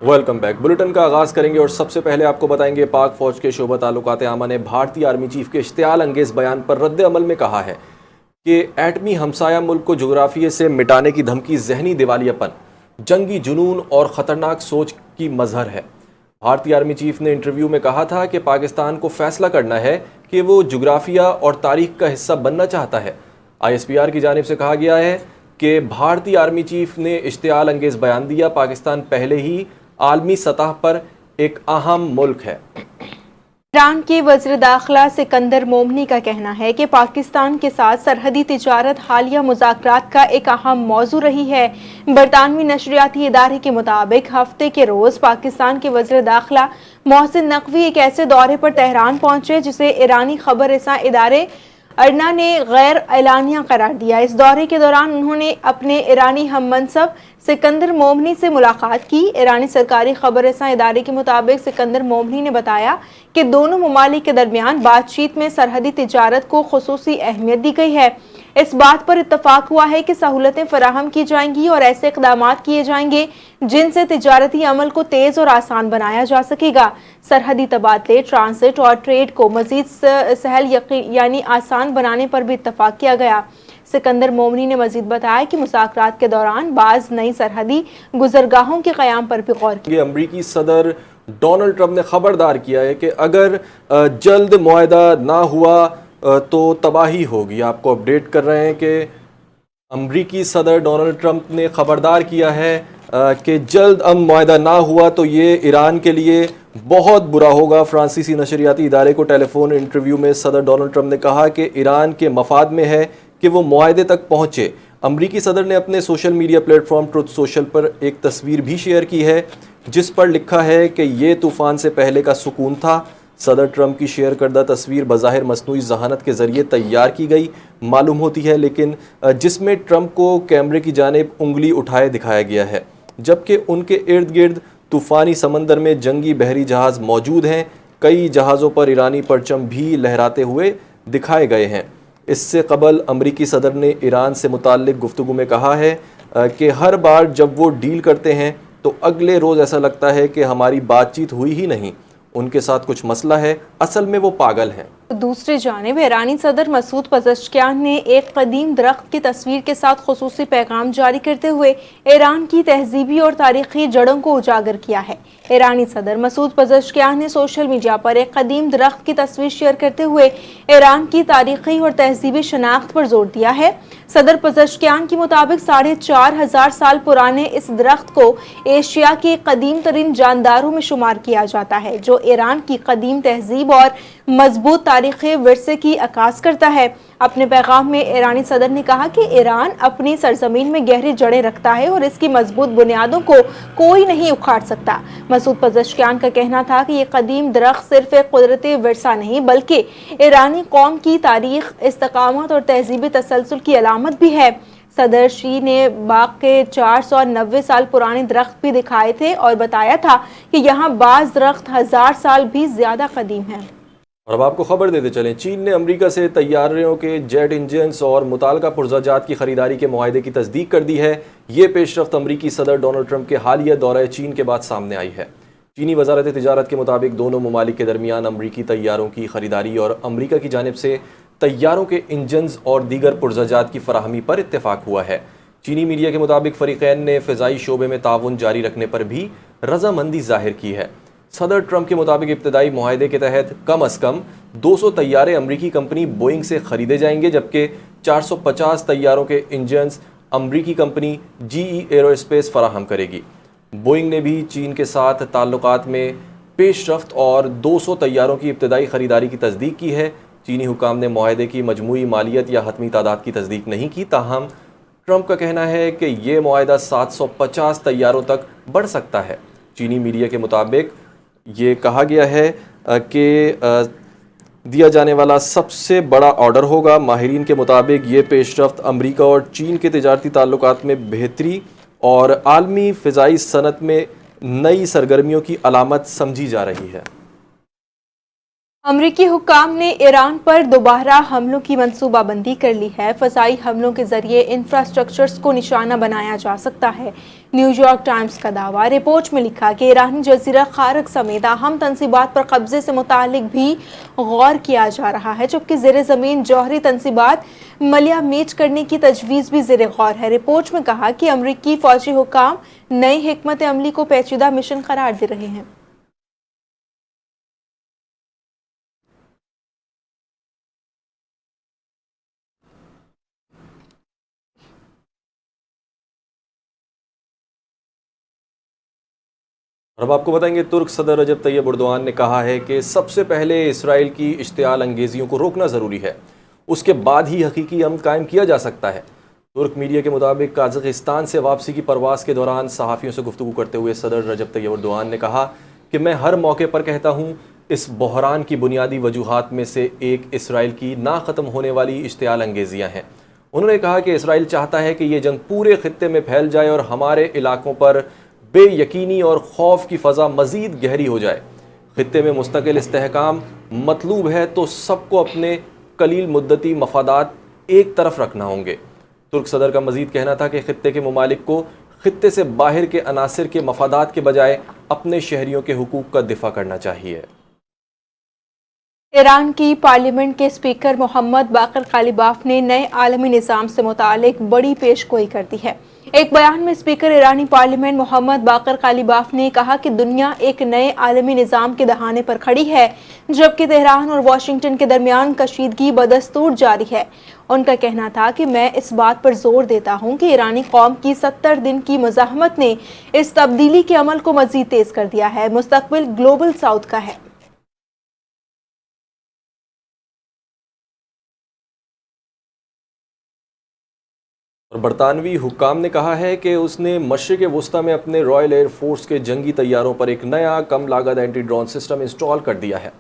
Welcome back. Bulletin کا آغاز کریں گے اور سب سے پہلے آپ کو بتائیں گے پاک فوج کے شعبہ تعلقات عامہ نے بھارتی آرمی چیف کے اشتعال انگیز بیان پر رد عمل میں کہا ہے کہ ایٹمی ہمسایہ ملک کو جغرافیے سے مٹانے کی دھمکی ذہنی دیوالیہ پن، جنگی جنون اور خطرناک سوچ کی مظہر ہے۔ بھارتی آرمی چیف نے انٹرویو میں کہا تھا کہ پاکستان کو فیصلہ کرنا ہے کہ وہ جغرافیہ اور تاریخ کا حصہ بننا چاہتا ہے۔ ISPR کی جانب سے کہا گیا ہے کہ بھارتی آرمی چیف نے اشتعال انگیز بیان دیا۔ پاکستان پہلے ہی عالمی سطح پر ایک اہم ملک ہے۔ ایران کے وزیر داخلہ سکندر مومنی کا کہنا ہے کہ پاکستان کے ساتھ سرحدی تجارت حالیہ مذاکرات کا ایک اہم موضوع رہی ہے۔ برطانوی نشریاتی ادارے کے مطابق ہفتے کے روز پاکستان کے وزیر داخلہ محسن نقوی ایک ایسے دورے پر تہران پہنچے جسے ایرانی خبر رساں ادارے ارنا نے غیر اعلانیہ قرار دیا۔ اس دورے کے دوران انہوں نے اپنے ایرانی ہم منصب سکندر مومنی سے ملاقات کی۔ ایرانی سرکاری خبر رساں ادارے کے مطابق سکندر مومنی نے بتایا کہ دونوں ممالک کے درمیان بات چیت میں سرحدی تجارت کو خصوصی اہمیت دی گئی ہے۔ اس بات پر اتفاق ہوا ہے کہ سہولتیں فراہم کی جائیں گی اور ایسے اقدامات کیے جائیں گے جن سے تجارتی عمل کو تیز اور آسان بنایا جا سکے گا۔ سرحدی تبادلے، ٹرانزٹ اور ٹریڈ کو مزید سہل یعنی آسان بنانے پر بھی اتفاق کیا گیا۔ سکندر مومنی نے مزید بتایا کہ مذاکرات کے دوران بعض نئی سرحدی گزرگاہوں کے قیام پر بھی غور کیا۔ امریکی صدر ڈونلڈ ٹرمپ نے خبردار کیا ہے کہ اگر جلد معاہدہ نہ ہوا تو تباہی ہوگی۔ آپ کو اپڈیٹ کر رہے ہیں کہ امریکی صدر ڈونلڈ ٹرمپ نے خبردار کیا ہے کہ جلد معاہدہ نہ ہوا تو یہ ایران کے لیے بہت برا ہوگا۔ فرانسیسی نشریاتی ادارے کو ٹیلی فون انٹرویو میں صدر ڈونلڈ ٹرمپ نے کہا کہ ایران کے مفاد میں ہے کہ وہ معاہدے تک پہنچے۔ امریکی صدر نے اپنے social media platform Truth Social پر ایک تصویر بھی شیئر کی ہے جس پر لکھا ہے کہ یہ طوفان سے پہلے کا سکون تھا۔ صدر ٹرمپ کی شیئر کردہ تصویر بظاہر مصنوعی ذہانت کے ذریعے تیار کی گئی معلوم ہوتی ہے، لیکن جس میں ٹرمپ کو کیمرے کی جانب انگلی اٹھائے دکھایا گیا ہے، جبکہ ان کے ارد گرد طوفانی سمندر میں جنگی بحری جہاز موجود ہیں۔ کئی جہازوں پر ایرانی پرچم بھی لہراتے ہوئے دکھائے گئے ہیں۔ اس سے قبل امریکی صدر نے ایران سے متعلق گفتگو میں کہا ہے کہ ہر بار جب وہ ڈیل کرتے ہیں تو اگلے روز ایسا لگتا ہے کہ ہماری بات چیت ہوئی ہی نہیں، ان کے ساتھ کچھ مسئلہ ہے، اصل میں وہ پاگل ہیں۔ دوسری جانب ایرانی صدر مسعود پزشکیان نے ایک قدیم درخت کی تصویر کے ساتھ خصوصی پیغام جاری کرتے ہوئے ایران کی تہذیبی اور تاریخی جڑوں کو اجاگر کیا ہے۔ ایرانی صدر مسعود پزشکیان نے سوشل میڈیا پر ایک قدیم درخت کی تصویر شیئر کرتے ہوئے ایران کی تاریخی اور تہذیبی شناخت پر زور دیا ہے۔ صدر پزشکیان کے مطابق 4500 سال پرانے اس درخت کو ایشیا کے قدیم ترین جانداروں میں شمار کیا جاتا ہے، جو ایران کی قدیم تہذیب اور مضبوط تاریخی ورثے کی عکاس کرتا ہے۔ اپنے پیغام میں ایرانی صدر نے کہا کہ ایران اپنی سرزمین میں گہری جڑیں رکھتا ہے اور اس کی مضبوط بنیادوں کو کوئی نہیں اکھاڑ سکتا۔ مسعود پزشکیان کا کہنا تھا کہ یہ قدیم درخت صرف ایک قدرتی ورثہ نہیں بلکہ ایرانی قوم کی تاریخ، استقامت اور تہذیبی تسلسل کی علامت بھی ہے۔ صدر شی نے باغ کے 490 سال پرانے درخت بھی دکھائے تھے اور بتایا تھا کہ یہاں بعض درخت 1000 سال بھی زیادہ قدیم ہیں۔ اور اب آپ کو خبر دیتے چلیں، چین نے امریکہ سے طیاروں کے جیٹ انجنز اور متعلقہ پرزہ جات کی خریداری کے معاہدے کی تصدیق کر دی ہے۔ یہ پیش رفت امریکی صدر ڈونلڈ ٹرمپ کے حالیہ دورہ چین کے بعد سامنے آئی ہے۔ چینی وزارت تجارت کے مطابق دونوں ممالک کے درمیان امریکی طیاروں کی خریداری اور امریکہ کی جانب سے طیاروں کے انجنز اور دیگر پرزہ جات کی فراہمی پر اتفاق ہوا ہے۔ چینی میڈیا کے مطابق فریقین نے فضائی شعبے میں تعاون جاری رکھنے پر بھی رضامندی ظاہر کی ہے۔ صدر ٹرمپ کے مطابق ابتدائی معاہدے کے تحت کم از کم 200 طیارے امریکی کمپنی بوئنگ سے خریدے جائیں گے، جبکہ 450 طیاروں کے انجنز امریکی کمپنی GE ایرو اسپیس فراہم کرے گی۔ بوئنگ نے بھی چین کے ساتھ تعلقات میں پیش رفت اور 200 طیاروں کی ابتدائی خریداری کی تصدیق کی ہے۔ چینی حکام نے معاہدے کی مجموعی مالیت یا حتمی تعداد کی تصدیق نہیں کی، تاہم ٹرمپ کا کہنا ہے کہ یہ معاہدہ 750 طیاروں تک بڑھ سکتا ہے۔ چینی میڈیا کے مطابق یہ کہا گیا ہے کہ دیا جانے والا سب سے بڑا آرڈر ہوگا۔ ماہرین کے مطابق یہ پیش رفت امریکہ اور چین کے تجارتی تعلقات میں بہتری اور عالمی فضائی صنعت میں نئی سرگرمیوں کی علامت سمجھی جا رہی ہے۔ امریکی حکام نے ایران پر دوبارہ حملوں کی منصوبہ بندی کر لی ہے۔ فضائی حملوں کے ذریعے انفراسٹرکچرز کو نشانہ بنایا جا سکتا ہے، نیو یارک ٹائمز کا دعویٰ۔ رپورٹ میں لکھا کہ ایرانی جزیرہ خارق سمیت اہم تنصیبات پر قبضے سے متعلق بھی غور کیا جا رہا ہے، جبکہ زیر زمین جوہری تنصیبات ملیہ میٹ کرنے کی تجویز بھی زیر غور ہے۔ رپورٹ میں کہا کہ امریکی فوجی حکام نئی حکمت عملی کو پیچیدہ مشن قرار دے رہے ہیں۔ اور اب آپ کو بتائیں گے ترک صدر رجب طیب اردوان نے کہا ہے کہ سب سے پہلے اسرائیل کی اشتعال انگیزیوں کو روکنا ضروری ہے، اس کے بعد ہی حقیقی امن قائم کیا جا سکتا ہے۔ ترک میڈیا کے مطابق قازقستان سے واپسی کی پرواز کے دوران صحافیوں سے گفتگو کرتے ہوئے صدر رجب طیب اردوان نے کہا کہ میں ہر موقع پر کہتا ہوں اس بحران کی بنیادی وجوہات میں سے ایک اسرائیل کی نہ ختم ہونے والی اشتعال انگیزیاں ہیں۔ انہوں نے کہا کہ اسرائیل چاہتا ہے کہ یہ جنگ پورے خطے میں پھیل جائے اور ہمارے علاقوں پر بے یقینی اور خوف کی فضا مزید گہری ہو جائے۔ خطے میں مستقل استحکام مطلوب ہے تو سب کو اپنے قلیل مدتی مفادات ایک طرف رکھنا ہوں گے۔ ترک صدر کا مزید کہنا تھا کہ خطے کے ممالک کو خطے سے باہر کے عناصر کے مفادات کے بجائے اپنے شہریوں کے حقوق کا دفاع کرنا چاہیے۔ ایران کی پارلیمنٹ کے اسپیکر محمد باقر قالیباف نے نئے عالمی نظام سے متعلق بڑی پیش گوئی کر دی ہے۔ ایک بیان میں اسپیکر ایرانی پارلیمنٹ محمد باقر قالیباف نے کہا کہ دنیا ایک نئے عالمی نظام کے دہانے پر کھڑی ہے، جبکہ تہران اور واشنگٹن کے درمیان کشیدگی بدستور جاری ہے۔ ان کا کہنا تھا کہ میں اس بات پر زور دیتا ہوں کہ ایرانی قوم کی 70 دن کی مزاحمت نے اس تبدیلی کے عمل کو مزید تیز کر دیا ہے۔ مستقبل گلوبل ساؤتھ کا ہے۔ اور برطانوی حکام نے کہا ہے کہ اس نے مشرق وسطی میں اپنے رائل ایئر فورس کے جنگی طیاروں پر ایک نیا کم لاگت اینٹی ڈرون سسٹم انسٹال کر دیا ہے۔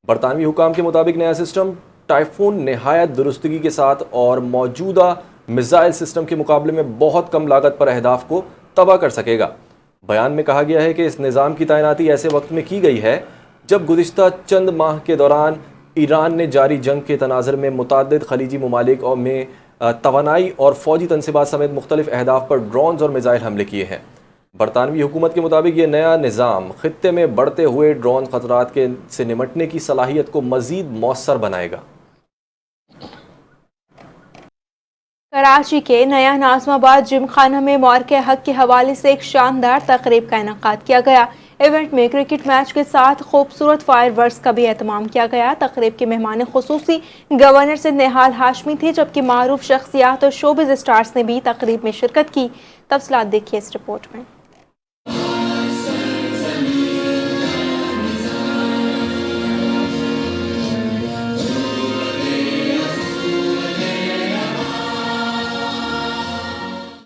برطانوی حکام کے مطابق نیا سسٹم ٹائفون نہایت درستگی کے ساتھ اور موجودہ میزائل سسٹم کے مقابلے میں بہت کم لاگت پر اہداف کو تباہ کر سکے گا۔ بیان میں کہا گیا ہے کہ اس نظام کی تعیناتی ایسے وقت میں کی گئی ہے جب گزشتہ چند ماہ کے دوران ایران نے جاری جنگ کے تناظر میں متعدد خلیجی ممالک اور میں توانائی اور فوجی تنصیبات سمیت مختلف اہداف پر ڈرونز اور میزائل حملے کیے ہیں۔ برطانوی حکومت کے مطابق یہ نیا نظام خطے میں بڑھتے ہوئے ڈرون خطرات سے نمٹنے کی صلاحیت کو مزید مؤثر بنائے گا۔ کراچی کے نیا ناظم آباد جم خانہ میں مارکہ حق کے حوالے سے ایک شاندار تقریب کا انعقاد کیا گیا۔ ایونٹ میں کرکٹ میچ کے ساتھ خوبصورت فائر ورکس کا بھی اہتمام کیا گیا۔ تقریب کے مہمان خصوصی گورنر سندھ نہال ہاشمی تھے، جبکہ معروف شخصیات اور شوبز اسٹارز نے بھی تقریب میں شرکت کی۔ تفصیلات دیکھیے اس رپورٹ میں۔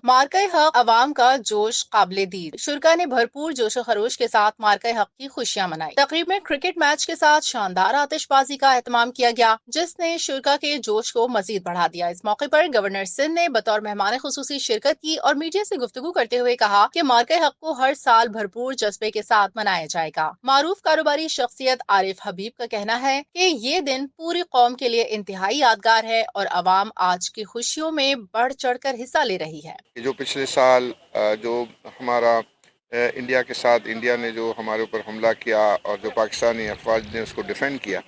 مارکہ حق عوام کا جوش قابل دید، شرکا نے بھرپور جوش و خروش کے ساتھ مارکہ حق کی خوشیاں منائی۔ تقریب میں کرکٹ میچ کے ساتھ شاندار آتش بازی کا اہتمام کیا گیا، جس نے شرکا کے جوش کو مزید بڑھا دیا۔ اس موقع پر گورنر سندھ نے بطور مہمان خصوصی شرکت کی اور میڈیا سے گفتگو کرتے ہوئے کہا کہ مارکہ حق کو ہر سال بھرپور جذبے کے ساتھ منایا جائے گا۔ معروف کاروباری شخصیت عارف حبیب کا کہنا ہے کہ یہ دن پوری قوم کے لیے انتہائی یادگار ہے اور عوام آج کی خوشیوں میں بڑھ چڑھ کر حصہ لے رہی ہے۔ جو پچھلے سال جو ہمارا انڈیا کے ساتھ انڈیا نے جو ہمارے اوپر حملہ کیا اور جو پاکستانی افواج نے اس کو ڈیفینڈ کیا،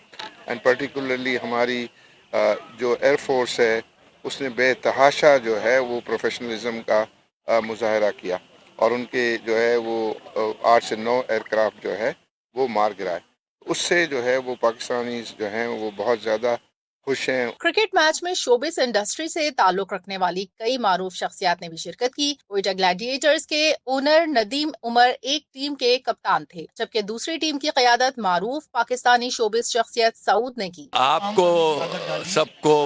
اینڈ پرٹیکولرلی ہماری جو ایئر فورس ہے اس نے بے تحاشا جو ہے وہ پروفیشنلزم کا مظاہرہ کیا اور ان کے جو ہے وہ 8 سے 9 ایئر کرافٹ جو ہے وہ مار گرائے۔ اس سے جو ہے وہ پاکستانی جو ہیں وہ بہت زیادہ خوش ہیں۔ کرکٹ میچ میں شوبز انڈسٹری سے تعلق رکھنے والی کئی معروف شخصیات نے بھی شرکت کی۔ کوئٹہ گلیڈیٹرز کے اونر ندیم عمر ایک ٹیم کے کپتان تھے، جبکہ دوسری ٹیم کی قیادت معروف پاکستانی شوبز شخصیت سعود نے کی۔ آپ کو سب کو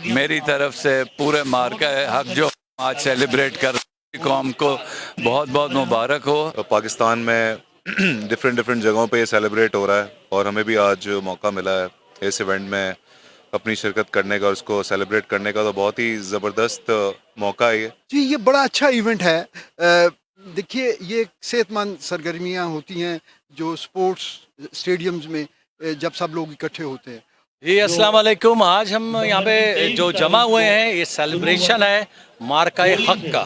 میری طرف سے پورے مارکہ حق جو آج سیلیبریٹ کر رہی قوم کو بہت بہت مبارک ہو۔ پاکستان میں ڈفرینٹ جگہوں پہ یہ سیلیبریٹ ہو رہا ہے اور ہمیں بھی آج موقع ملا ہے اس ایونٹ میں اپنی شرکت کرنے کا اور اس کو سیلیبریٹ کرنے کا، تو بہت ہی زبردست موقع ہے جی یہ بڑا اچھا ایونٹ ہے۔ دیکھیے یہ صحت مند سرگرمیاں ہوتی ہیں جو سپورٹس اسٹیڈیمز میں जब सब लोग इकट्ठे होते हैं। जी अस्सलाम वालेकुम। आज हम यहाँ पे जो जमा हुए हैं ये सेलिब्रेशन है मार्का-ए हक का,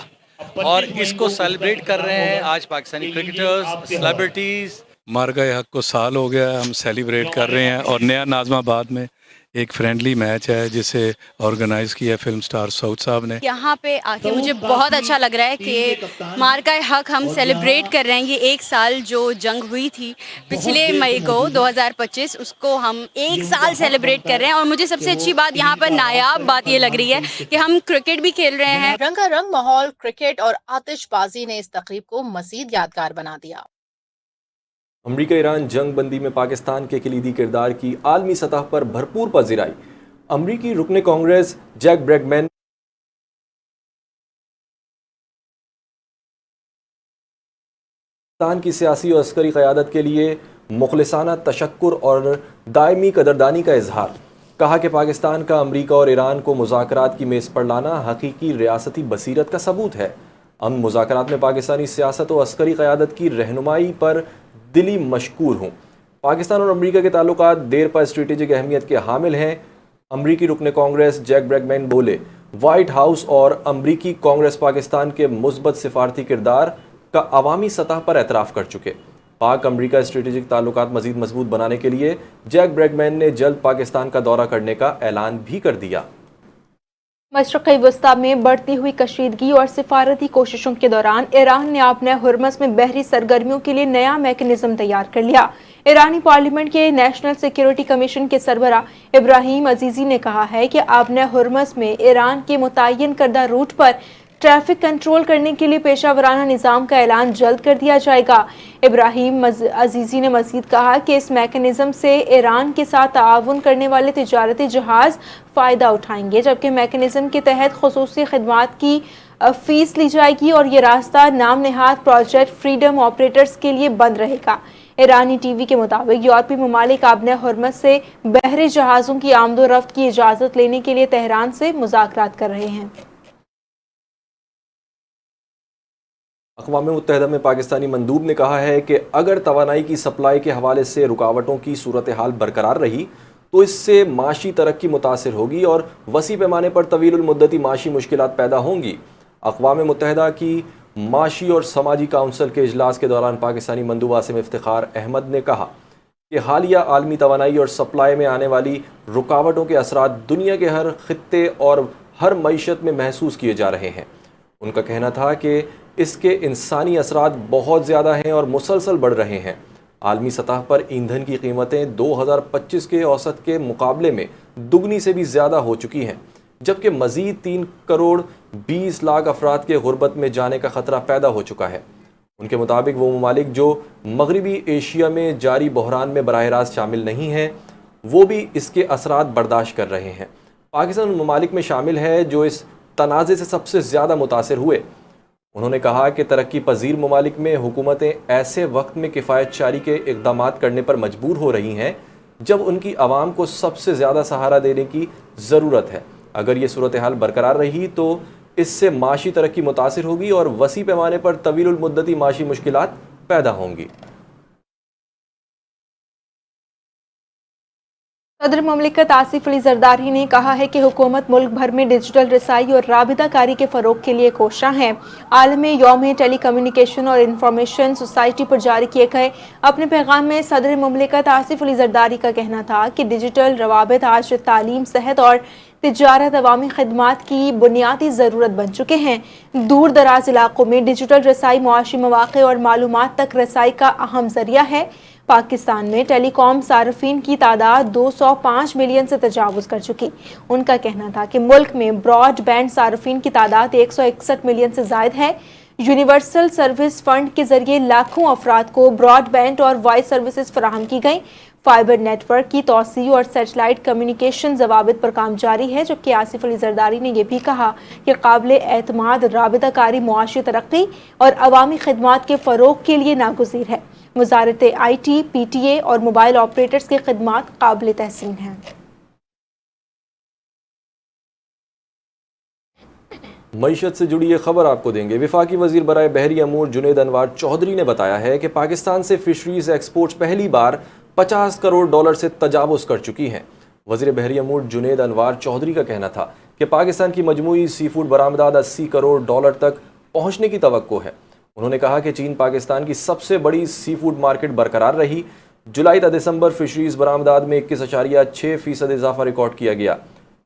और इसको सेलिब्रेट कर रहे हैं आज पाकिस्तानी क्रिकेटर्स, सेलिब्रिटीज़। मार्का-ए हक को साल हो गया, हम सेलिब्रेट कर रहे हैं, और नया नाज़माबाद में एक फ्रेंडली मैच है जिसे ऑर्गेनाइज किया फिल्म स्टार सऊद साहब ने। यहाँ पे आके मुझे बहुत अच्छा लग रहा है कि मार्का हक हम सेलिब्रेट कर रहे हैं। ये एक साल जो जंग हुई थी पिछले मई को 2025, उसको हम एक साल सेलिब्रेट कर रहे हैं। और मुझे सबसे अच्छी बात यहाँ पर नायाब बात ये लग रही है कि हम क्रिकेट भी खेल रहे हैं। रंगारंग माहौल, क्रिकेट और आतिशबाजी ने इस तकरीब को मजीद यादगार बना दिया। अमरीका ईरान जंग बंदी में पाकिस्तान के कलीदी किरदार की आलमी सतह पर भरपूर पजीराई। अमरीकी रुकने कांग्रेस जैक ब्रैगमैन पाकिस्तान की सियासी और अस्करी क़यादत के लिए मुखलिसाना तशक्कुर और दायमी कदरदानी का इजहार। कहा कि पाकिस्तान का अमरीका और ईरान को मुज़ाकरात की मेज़ पर लाना हकीकी रियासती बसीरत का सबूत है। अमन मुज़ाकरात में पाकिस्तानी सियासत और अस्करी क़यादत की रहनुमाई पर दिली मशकूर हूँ। पाकिस्तान और अमरीका के ताल्लुकात देर पर स्ट्रेटेजिक अहमियत के हामिल हैं। अमरीकी रुकने कांग्रेस जैक ब्रैगमैन बोले, वाइट हाउस और अमरीकी कांग्रेस पाकिस्तान के मुस्बत सिफारती किरदार का अवामी सतह पर एतराफ़ कर चुके। पाक अमरीका स्ट्रेटेजिक ताल्लुकात मज़ीद मजबूत बनाने के लिए जैक ब्रैगमैन ने जल्द पाकिस्तान का दौरा करने का ऐलान भी कर दिया। मशरक़ी वस्ता में बढ़ती हुई कशीदगी और सिफारती कोशिशों के दौरान ईरान ने अपने हुर्मस में बहरी सरगर्मियों के लिए नया मैकेनिज्म तैयार कर लिया। ईरानी पार्लियामेंट के नेशनल सिक्योरिटी कमीशन के सरबरा इब्राहिम अजीजी ने कहा है कि अपने हुर्मस में ईरान के मुतय्यन करदा रूट पर ट्रैफिक कंट्रोल करने के लिए पेशावराना निज़ाम का ऐलान जल्द कर दिया जाएगा। इब्राहिम अजीजी ने मज़ीद कहा कि इस मैकेनिज़्म से ईरान के साथ ताआवुन करने वाले तिजारती जहाज़ फ़ायदा उठाएंगे, जबकि मैकेनिज़्म के तहत ख़ुसूसी खिदमात की फ़ीस ली जाएगी और ये रास्ता नाम नहाद प्रोजेक्ट फ्रीडम ऑपरेटर्स के लिए बंद रहेगा। ईरानी टीवी के मुताबिक यूरोपीय ममालिक अपने हुर्मस से बहरी जहाज़ों की आमदोरफ्त की इजाज़त लेने के लिए तेहरान से मुज़ाकरात कर रहे हैं। अक़वाम मुत्तहिदा में पाकिस्तानी मंदूब ने कहा है कि अगर तवानाई की सप्लाई के हवाले से रुकावटों की सूरत हाल बरकरार रही तो इससे माशी तरक्की मुतासिर होगी और वसी पैमाने पर तवील मुद्दती माशी मुश्किलात पैदा होंगी। अक़वाम मुत्तहिदा की माशी और समाजी काउंसिल के इजलास के दौरान पाकिस्तानी मंदूब आसिम इफ्तिखार अहमद ने कहा कि हालिया आलमी तवानाई और सप्लाई में आने वाली रुकावटों के असरात दुनिया के हर खित्ते और हर मईशत में महसूस किए जा रहे हैं। उनका कहना था कि इसके इंसानी असरात बहुत ज़्यादा हैं और मुसलसल बढ़ रहे हैं। आलमी सतह पर ईंधन की कीमतें 2025 के औसत के मुकाबले में दुगनी से भी ज़्यादा हो चुकी हैं, जबकि मज़ीद 3 करोड़ 20 लाख अफराद के गुर्बत में जाने का ख़तरा पैदा हो चुका है। उनके मुताबिक वो ममालिक जो मगरबी एशिया में जारी बहरान में बराह रास्त शामिल नहीं हैं, वो भी इसके असरात बर्दाश्त कर रहे हैं। पाकिस्तान उन ममालिक में शामिल है जो इस तनाज़े से सबसे ज़्यादा मुतासिर हुए। उन्होंने कहा कि तरक्की पजीर ममालिक में हुकूमतें ऐसे वक्त में किफ़ायत शारी के इक़दामात करने पर मजबूर हो रही हैं जब उनकी आवाम को सबसे ज़्यादा सहारा देने की ज़रूरत है। अगर ये सूरत हाल बरकरार रही तो इससे माशी तरक्की मुतासिर होगी और वसी पैमाने पर तवील मुद्दती माशी मुश्किलात पैदा होंगी। सदर ममलिकत आसिफ अली जरदारी ने कहा है कि हुकूमत मुल्क भर में डिजिटल रसाई और राबिता कारी के फ़रोग के लिए कोशां है। आलमी यौम टेली कम्युनिकेशन और इंफॉर्मेशन सोसाइटी पर जारी किए गए अपने पैगाम में सदर ममलिकत आसिफ अली जरदारी का कहना था कि डिजिटल रवाबित आज तालीम, सेहत और तिजारत अवामी खदमात की बुनियादी ज़रूरत बन चुके हैं। दूर दराज इलाकों में डिजिटल रसाई मुआशी मौक़े और मालूमात तक रसाई का अहम ज़रिया है। पाकिस्तान में टेलीकॉम सार्फिन की तादाद 205 मिलियन से तजावुज़ कर चुकी। उनका कहना था कि मुल्क में ब्रॉड बैंड सार्फिन की तादाद 161 मिलियन से ज़ायद है। यूनिवर्सल सर्विस फंड के जरिए लाखों अफराद को ब्रॉड बैंड और वॉइस सर्विसेज फराहम की गई। फाइबर नेटवर्क की तोसी और सैटेलाइट कम्युनिकेशन ज़वाबित पर काम जारी है, जबकि आसिफ अली जरदारी ने यह भी कहा कि काबिल एतमाद राबिताकारी मुआशी तरक्की और अवामी खदमात के फ़रोग के लिए नागुज़ीर है। वज़ारत IT, PTA और मोबाइल ऑपरेटर्स की खदमात काबिल तहसीन हैं। मईशत से जुड़ी ये खबर आपको देंगे। वफाकी वज़ीर बराए बहरी अमूर जुनैद अनवार चौधरी ने बताया है कि पाकिस्तान से फ़िशरीज़ एक्सपोर्ट्स पहली बार 50 करोड़ डॉलर से तजावुज़ कर चुकी हैं। वज़ीर बहरी अमूर जुनेद अनवार चौधरी का कहना था कि पाकिस्तान की मजमूई सी फूड बरामदात 80 करोड़ डॉलर तक पहुँचने की तवक्को है। उन्होंने कहा कि चीन पाकिस्तान की सबसे बड़ी सी फूड मार्केट बरकरार रही। जुलाई ta दिसंबर फिशरीज़ बरामदात में 21.6% इजाफा रिकॉर्ड किया गया।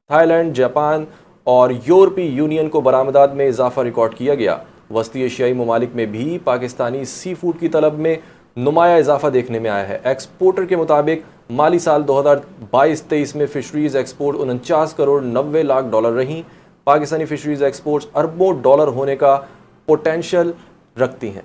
थाईलैंड, जापान और यूरोपीय यूनियन को बरामदात में इजाफा रिकॉर्ड किया गया। वस्ती एशियाई ममालिक में भी पाकिस्तानी सी फूड की तलब में नुमाया इजाफा देखने में आया है। एक्सपोर्टर के मुताबिक माली साल 2022-23 में fisheries export 49 crore 90 lakh dollar रहीं। पाकिस्तानी फिशरीज़ एक्सपोर्ट्स अरबों डॉलर होने का पोटेंशियल रखती हैं।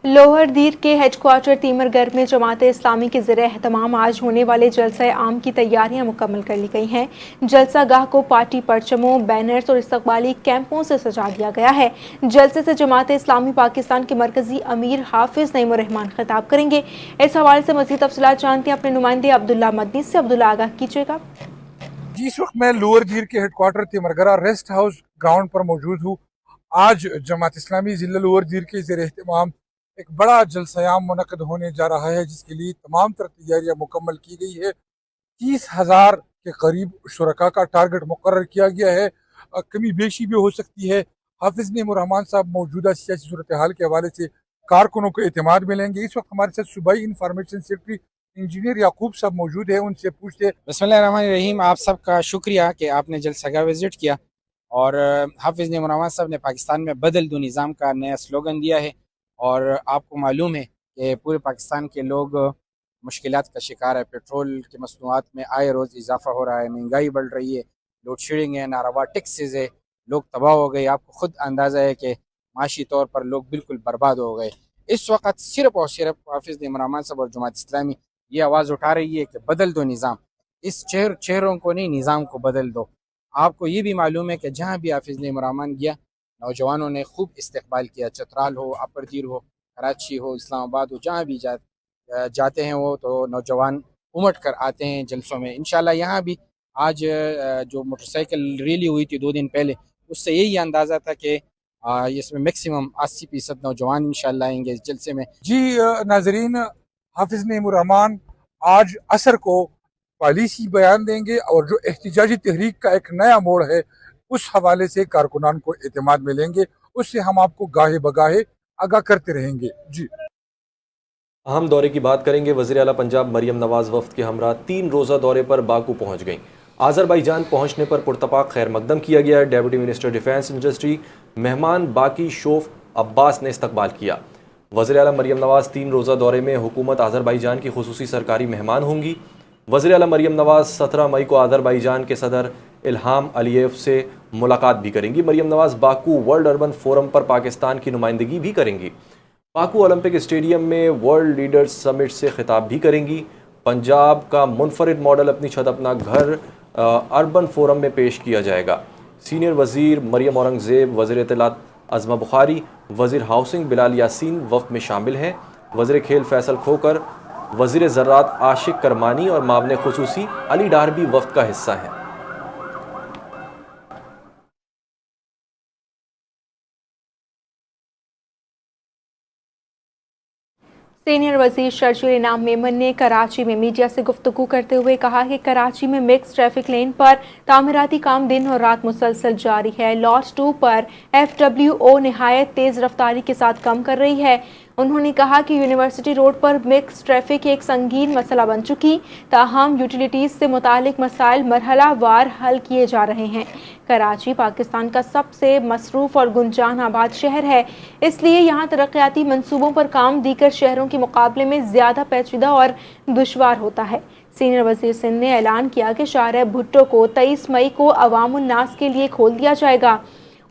लोअर दीर के हेडक्वार्टर तीमरगढ़ में जमात इस्लामी के ज़रिए एहतमाम आज होने वाले जलसा आम की तैयारियां मुकम्मल कर ली गई हैं। जलसा गाह को पार्टी परचमों, बैनर्स और इस्तकबाली कैंपों से सजा दिया गया है। जलसे से जमात इस्लामी पाकिस्तान के मरकजी अमीर हाफिज नईमुर रहमान खिताब करेंगे। इस हवाले से मज़ीद तफसीलात जानते हैं अपने नुमाइंदे अब्दुल्ला मदनी से। अब्दुल्ला, आगाह कीजिएगा। जी, इस वक्त मैं लोअर दीर के headquarter Timergara rest house ground पर मौजूद हूँ। आज जमात इस्लामी ज़िला लोअर दीर के ज़रिए एहतमाम एक बड़ा जलसायाम मुनक़द होने जा रहा है, जिसके लिए तमाम तर तैयारियाँ मुकम्मल की गई है। 30,000 के करीब शुरका का टारगेट मुकर्रर किया गया है। कमी बेशी भी हो सकती है। हाफिज नईमुर रहमान साहब मौजूदा सियासी सूरत हाल के हवाले से कारकुनों को एतमाद मिलेंगे। इस वक्त हमारे साथ सूबाई इंफॉर्मेशन सेक्रेटरी इंजीनियर याकूब साहब मौजूद है, उनसे पूछते हैं। बिस्मिल्लाहिर्रहमानिर्रहीम। आप सबका शुक्रिया कि आपने जलसा विज़िट किया और हाफिज नईमुर रहमान साहब ने पाकिस्तान में बदल दो निज़ाम का नया स्लोगन दिया है। और आपको मालूम है कि पूरे पाकिस्तान के लोग मुश्किलात का शिकार है। पेट्रोल की मसनूआत में आए रोज़ इजाफा हो रहा है, महंगाई बढ़ रही है, लोड शेडिंग है, नारवा टैक्सेस है, लोग तबाह हो गए। आपको ख़ुद अंदाज़ा है कि माशी तौर पर लोग बिल्कुल बर्बाद हो गए। इस वक्त सिर्फ़ और सिर्फ हाफिज नईमुर रहमान साहब और जमात इस्लामी ये आवाज़ उठा रही है कि बदल दो निज़ाम, इस चेहरों को नहीं, निज़ाम को बदल दो। आपको ये भी मालूम है कि जहाँ भी हाफिज नईमुर रहमान गया, नौजवानों ने खूब इस्तकबाल किया। चतराल हो, अपर दीर हो, कराची हो, इस्लामाबाद हो, जहाँ भी जाते हैं वो तो नौजवान उमड़ कर आते हैं जलसों में। इंशाल्लाह यहाँ भी आज जो मोटरसाइकिल रैली हुई थी 2 दिन पहले, उससे यही अंदाज़ा था कि इसमें मैक्सिमम 80% नौजवान इंशाल्लाह आएंगे इस जलसे में। जी नाजरीन, हाफिज नईमुर रहमान आज असर को पॉलिसी बयान देंगे और जो एहतिजाजी तहरीक का एक नया मोड़ है, उस हवाले से कारकुनान को एतमाद मिलेंगे। उससे हम आपको गाहे बगाहे आगाह करते रहेंगे। जी, अहम दौरे की बात करेंगे। वज़ीर आला पंजाब मरियम नवाज़ वफ़द के हमरा 3 रोज़ा दौरे पर बाकू पहुँच गईं। आज़रबाईजान पहुँचने पर पुरतपाक खैर मकदम किया गया। डेप्यूटी मिनिस्टर डिफेंस इंडस्ट्री मेहमान बाकी शोफ अब्बास ने इस्तकबाल किया। वज़ीर आला मरियम नवाज़ 3 रोज़ा दौरे में हुकूमत आज़रबाईजान की खुसूसी सरकारी मेहमान होंगी। वज़ीर आला मरियम नवाज़ 17 मई को आज़रबाईजान के सदर इल्हाम अलीयेव से मुलाकात भी करेंगी। मरियम नवाज़ बाकू वर्ल्ड अर्बन फोरम पर पाकिस्तान की नुमाइंदगी भी करेंगी। बाकू ओलंपिक स्टेडियम में वर्ल्ड लीडर्स समिट से खिताब भी करेंगी। पंजाब का मुनफरिद मॉडल अपनी छत अपना घर अर्बन फोरम में पेश किया जाएगा। सीनियर वज़ीर मरियम औरंगज़ेब, वज़ीर इत्तलात अज़मा बुखारी, वज़ीर हाउसिंग बिलाल यासीन वफ़द में शामिल हैं। वज़ीर खेल फैसल खोकर, वज़ीर ज़राअत आशिक करमानी और मामले खुसूसी अली डार भी वफ़द का हिस्सा हैं। सीनियर वज़ीर शर्जील इनाम मेमन ने कराची में मीडिया से गुफ्तगू करते हुए कहा कि कराची में मिक्स ट्रैफिक लेन पर तामीराती काम दिन और रात मुसलसल जारी है। लॉट 2 पर FWO नहायत तेज़ रफ्तारी के साथ काम कर रही है। उन्होंने कहा कि यूनिवर्सिटी रोड पर मिक्स ट्रैफिक एक संगीन मसला बन चुकी, ताहम यूटिलिटीज़ से मुतालिक मसाइल मरहला वार हल किए जा रहे हैं। कराची पाकिस्तान का सबसे मसरूफ़ और गुंजान आबाद शहर है, इसलिए यहाँ तरक्याती मंसूबों पर काम दीगर शहरों के मुकाबले में ज़्यादा पेचीदा और दुश्वार होता है। सीनियर वज़ीर सिंध ने ऐलान किया कि शाहर भुट्टो को 23 मई को अवामुन्नास के लिए खोल दिया जाएगा।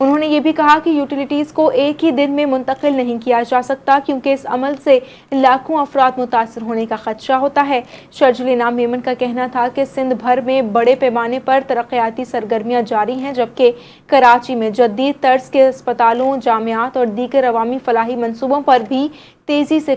उन्होंने ये भी कहा कि यूटिलिटीज़ को एक ही दिन में मुंतकिल नहीं किया जा सकता, क्योंकि इस अमल से लाखों अफराद मुतासर होने का खदशा होता है। शर्जील इनाम मेमन का कहना था कि सिंध भर में बड़े पैमाने पर तरक्याती सरगर्मियाँ जारी हैं, जबकि कराची में जदीद तर्ज के अस्पतालों, जामियात और दीगर अवामी फलाही मनसूबों पर भी तेज़ी से